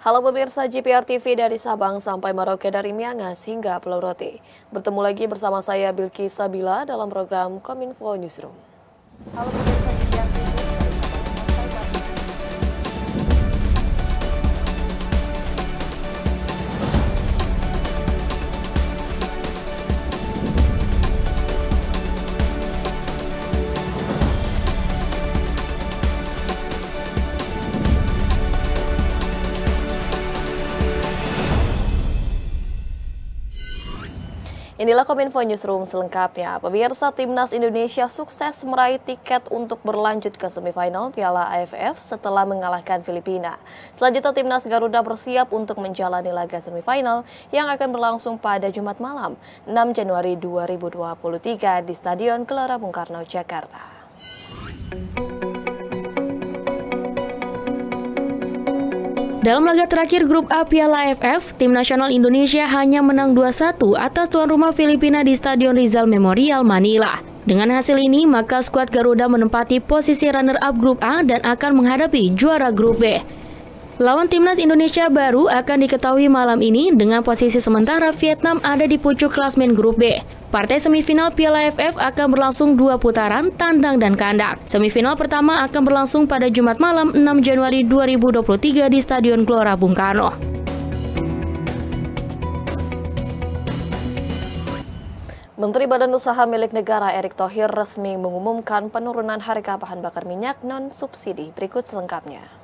Halo pemirsa GPR TV dari Sabang sampai Merauke, dari Miangas hingga Pulau Rote. Bertemu lagi bersama saya Bilki Sabila dalam program Kominfo Newsroom. Halo pemirsa GPR TV. Inilah Kominfo Newsroom selengkapnya. Pemirsa, Timnas Indonesia sukses meraih tiket untuk berlanjut ke semifinal Piala AFF setelah mengalahkan Filipina. Selanjutnya, Timnas Garuda bersiap untuk menjalani laga semifinal yang akan berlangsung pada Jumat malam, 6 Januari 2023 di Stadion Gelora Bung Karno, Jakarta. Dalam laga terakhir grup A Piala AFF, tim nasional Indonesia hanya menang 2-1 atas tuan rumah Filipina di Stadion Rizal Memorial, Manila. Dengan hasil ini, maka skuad Garuda menempati posisi runner-up grup A dan akan menghadapi juara grup B. Lawan timnas Indonesia baru akan diketahui malam ini dengan posisi sementara Vietnam ada di pucuk klasmen grup B. Partai semifinal Piala AFF akan berlangsung 2 putaran, tandang dan kandang. Semifinal pertama akan berlangsung pada Jumat malam 6 Januari 2023 di Stadion Gelora Bung Karno. Menteri Badan Usaha Milik Negara Erick Thohir resmi mengumumkan penurunan harga bahan bakar minyak non-subsidi. Berikut selengkapnya.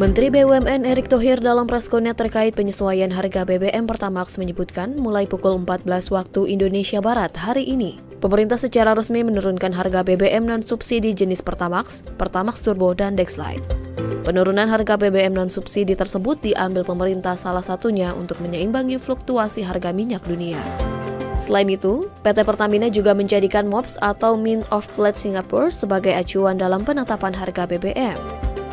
Menteri BUMN Erick Thohir dalam preskonnya terkait penyesuaian harga BBM Pertamax menyebutkan mulai pukul 14 waktu Indonesia Barat hari ini, pemerintah secara resmi menurunkan harga BBM non-subsidi jenis Pertamax, Pertamax Turbo, dan Dexlite. Penurunan harga BBM non-subsidi tersebut diambil pemerintah salah satunya untuk menyeimbangi fluktuasi harga minyak dunia. Selain itu, PT Pertamina juga menjadikan MOPS atau Mean of Plate Singapore sebagai acuan dalam penetapan harga BBM.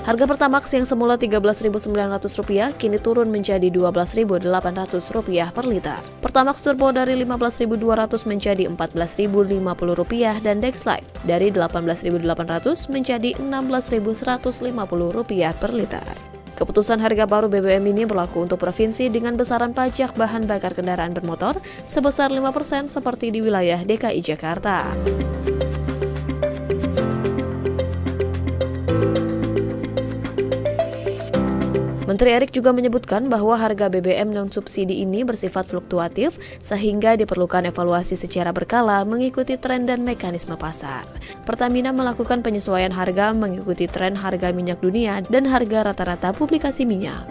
Harga Pertamax yang semula Rp13.900 kini turun menjadi Rp12.800 per liter. Pertamax Turbo dari Rp15.200 menjadi Rp14.050 dan Dexlite dari Rp18.800 menjadi Rp16.150 per liter. Keputusan harga baru BBM ini berlaku untuk provinsi dengan besaran pajak bahan bakar kendaraan bermotor sebesar 5% seperti di wilayah DKI Jakarta. Menteri Erick juga menyebutkan bahwa harga BBM non-subsidi ini bersifat fluktuatif sehingga diperlukan evaluasi secara berkala mengikuti tren dan mekanisme pasar. Pertamina melakukan penyesuaian harga mengikuti tren harga minyak dunia dan harga rata-rata publikasi minyak.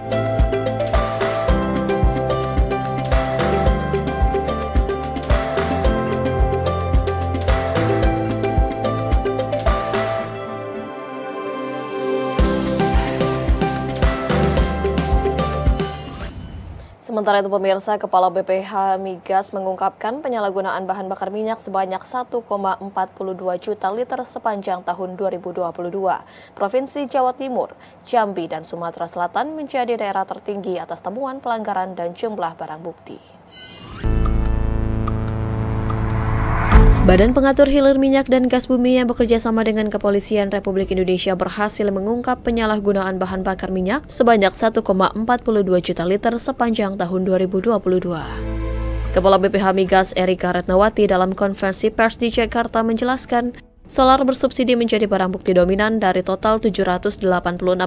Sementara itu pemirsa, Kepala BPH Migas mengungkapkan penyalahgunaan bahan bakar minyak sebanyak 1,42 juta liter sepanjang tahun 2022. Provinsi Jawa Timur, Jambi, dan Sumatera Selatan menjadi daerah tertinggi atas temuan pelanggaran dan jumlah barang bukti. Badan Pengatur Hilir Minyak dan Gas Bumi yang bekerja sama dengan Kepolisian Republik Indonesia berhasil mengungkap penyalahgunaan bahan bakar minyak sebanyak 1,42 juta liter sepanjang tahun 2022. Kepala BPH Migas Erika Retnawati dalam konferensi pers di Jakarta menjelaskan, solar bersubsidi menjadi barang bukti dominan dari total 786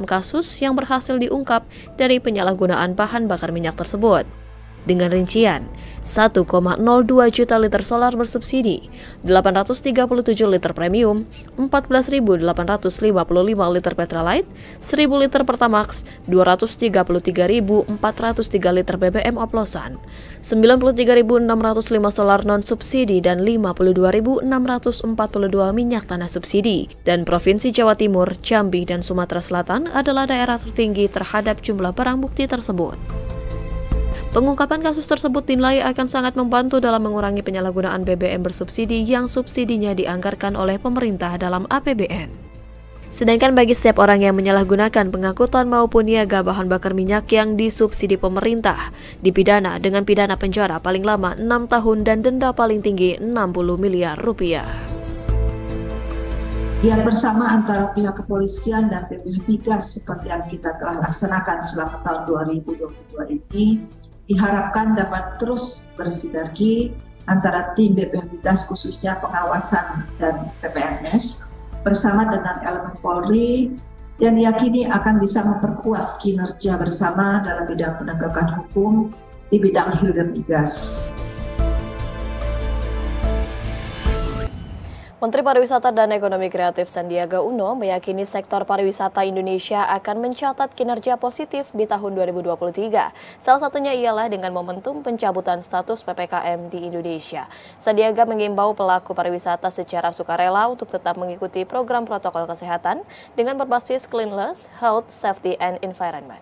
kasus yang berhasil diungkap dari penyalahgunaan bahan bakar minyak tersebut. Dengan rincian, 1,02 juta liter solar bersubsidi, 837 liter premium, 14.855 liter Petralite, 1.000 liter Pertamax, 233.403 liter BBM oplosan, 93.605 solar non-subsidi, dan 52.642 minyak tanah subsidi. Dan Provinsi Jawa Timur, Jambi, dan Sumatera Selatan adalah daerah tertinggi terhadap jumlah barang bukti tersebut. Pengungkapan kasus tersebut dinilai akan sangat membantu dalam mengurangi penyalahgunaan BBM bersubsidi yang subsidinya dianggarkan oleh pemerintah dalam APBN. Sedangkan bagi setiap orang yang menyalahgunakan pengangkutan maupun niaga bahan bakar minyak yang disubsidi pemerintah, dipidana dengan pidana penjara paling lama 6 tahun dan denda paling tinggi Rp60 miliar. Giat bersama antara pihak kepolisian dan BPH Migas seperti yang kita telah laksanakan selama tahun 2022 ini diharapkan dapat terus bersinergi antara tim BPH Migas khususnya pengawasan dan PPNS bersama dengan elemen Polri yang diyakini akan bisa memperkuat kinerja bersama dalam bidang penegakan hukum di bidang hilir migas. Menteri Pariwisata dan Ekonomi Kreatif Sandiaga Uno meyakini sektor pariwisata Indonesia akan mencatat kinerja positif di tahun 2023. Salah satunya ialah dengan momentum pencabutan status PPKM di Indonesia. Sandiaga mengimbau pelaku pariwisata secara sukarela untuk tetap mengikuti program protokol kesehatan dengan berbasis cleanliness, health, safety, and environment.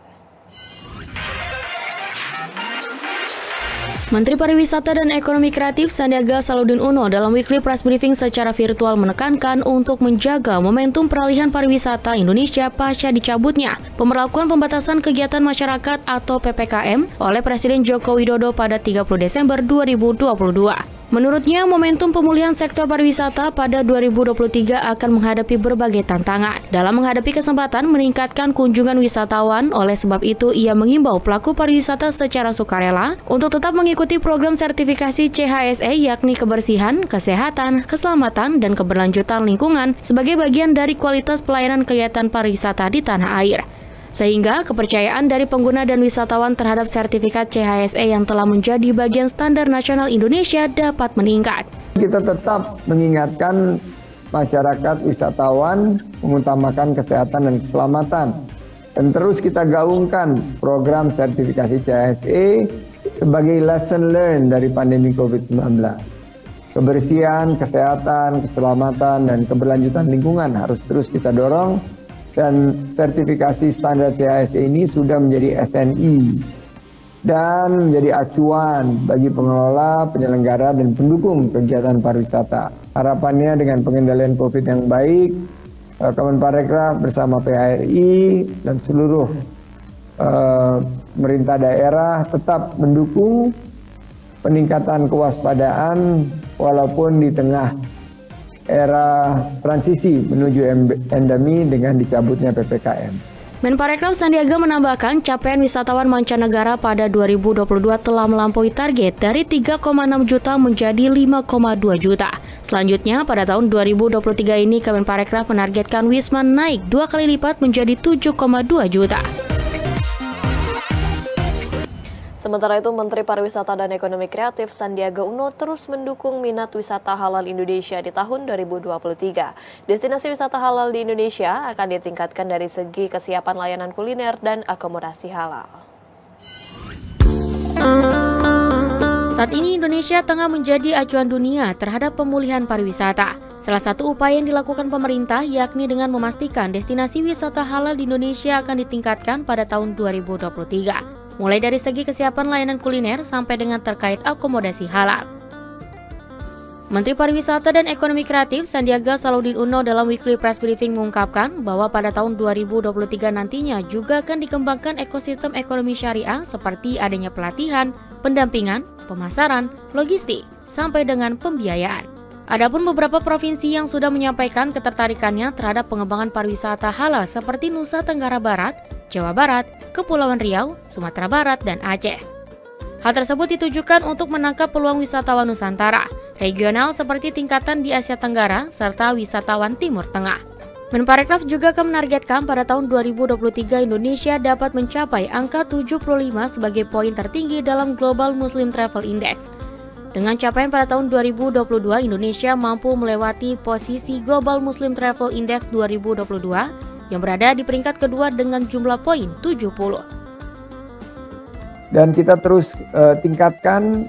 Menteri Pariwisata dan Ekonomi Kreatif Sandiaga Salahuddin Uno dalam weekly press briefing secara virtual menekankan untuk menjaga momentum peralihan pariwisata Indonesia pasca dicabutnya pemberlakuan pembatasan kegiatan masyarakat atau PPKM oleh Presiden Joko Widodo pada 30 Desember 2022. Menurutnya, momentum pemulihan sektor pariwisata pada 2023 akan menghadapi berbagai tantangan. Dalam menghadapi kesempatan meningkatkan kunjungan wisatawan, oleh sebab itu ia mengimbau pelaku pariwisata secara sukarela untuk tetap mengikuti program sertifikasi CHSE yakni kebersihan, kesehatan, keselamatan, dan keberlanjutan lingkungan sebagai bagian dari kualitas pelayanan kegiatan pariwisata di tanah air. Sehingga kepercayaan dari pengguna dan wisatawan terhadap sertifikat CHSE yang telah menjadi bagian standar nasional Indonesia dapat meningkat. Kita tetap mengingatkan masyarakat wisatawan mengutamakan kesehatan dan keselamatan. Dan terus kita gaungkan program sertifikasi CHSE sebagai lesson learned dari pandemi COVID-19. Kebersihan, kesehatan, keselamatan, dan keberlanjutan lingkungan harus terus kita dorong. Dan sertifikasi standar CHSE ini sudah menjadi SNI dan menjadi acuan bagi pengelola, penyelenggara, dan pendukung kegiatan pariwisata. Harapannya dengan pengendalian COVID yang baik, Kemenparekraf bersama PHRI dan seluruh pemerintah daerah tetap mendukung peningkatan kewaspadaan walaupun di tengah era transisi menuju endemi dengan dicabutnya PPKM. Menparekraf Sandiaga menambahkan capaian wisatawan mancanegara pada 2022 telah melampaui target dari 3,6 juta menjadi 5,2 juta. Selanjutnya, pada tahun 2023 ini Kemenparekraf menargetkan Wisman naik 2 kali lipat menjadi 7,2 juta. Sementara itu, Menteri Pariwisata dan Ekonomi Kreatif Sandiaga Uno terus mendukung minat wisata halal Indonesia di tahun 2023. Destinasi wisata halal di Indonesia akan ditingkatkan dari segi kesiapan layanan kuliner dan akomodasi halal. Saat ini Indonesia tengah menjadi acuan dunia terhadap pemulihan pariwisata. Salah satu upaya yang dilakukan pemerintah yakni dengan memastikan destinasi wisata halal di Indonesia akan ditingkatkan pada tahun 2023. Mulai dari segi kesiapan layanan kuliner sampai dengan terkait akomodasi halal. Menteri Pariwisata dan Ekonomi Kreatif Sandiaga Salahuddin Uno dalam weekly press briefing mengungkapkan bahwa pada tahun 2023 nantinya juga akan dikembangkan ekosistem ekonomi syariah seperti adanya pelatihan, pendampingan, pemasaran, logistik, sampai dengan pembiayaan. Adapun beberapa provinsi yang sudah menyampaikan ketertarikannya terhadap pengembangan pariwisata halal seperti Nusa Tenggara Barat, Jawa Barat, Kepulauan Riau, Sumatera Barat, dan Aceh. Hal tersebut ditujukan untuk menangkap peluang wisatawan Nusantara, regional seperti tingkatan di Asia Tenggara, serta wisatawan Timur Tengah. Menparekraf juga akan menargetkan pada tahun 2023 Indonesia dapat mencapai angka 75 sebagai poin tertinggi dalam Global Muslim Travel Index. Dengan capaian pada tahun 2022, Indonesia mampu melewati posisi Global Muslim Travel Index 2022 yang berada di peringkat kedua dengan jumlah poin 70. Dan kita terus tingkatkan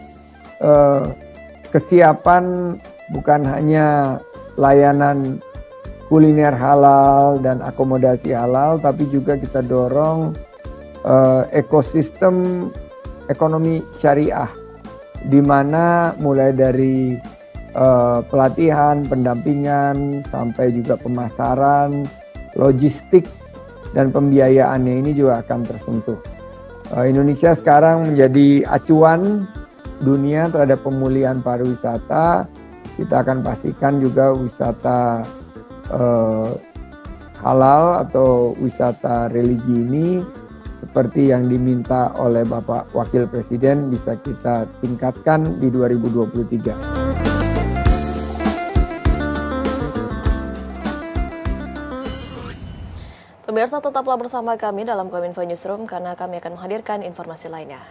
kesiapan bukan hanya layanan kuliner halal dan akomodasi halal, tapi juga kita dorong ekosistem ekonomi syariah, di mana mulai dari pelatihan, pendampingan, sampai juga pemasaran, logistik, dan pembiayaannya ini juga akan tersentuh. Indonesia sekarang menjadi acuan dunia terhadap pemulihan pariwisata. Kita akan pastikan juga wisata halal atau wisata religi ini seperti yang diminta oleh Bapak Wakil Presiden bisa kita tingkatkan di 2023. Pemirsa, tetaplah bersama kami dalam Kominfo Newsroom karena kami akan menghadirkan informasi lainnya.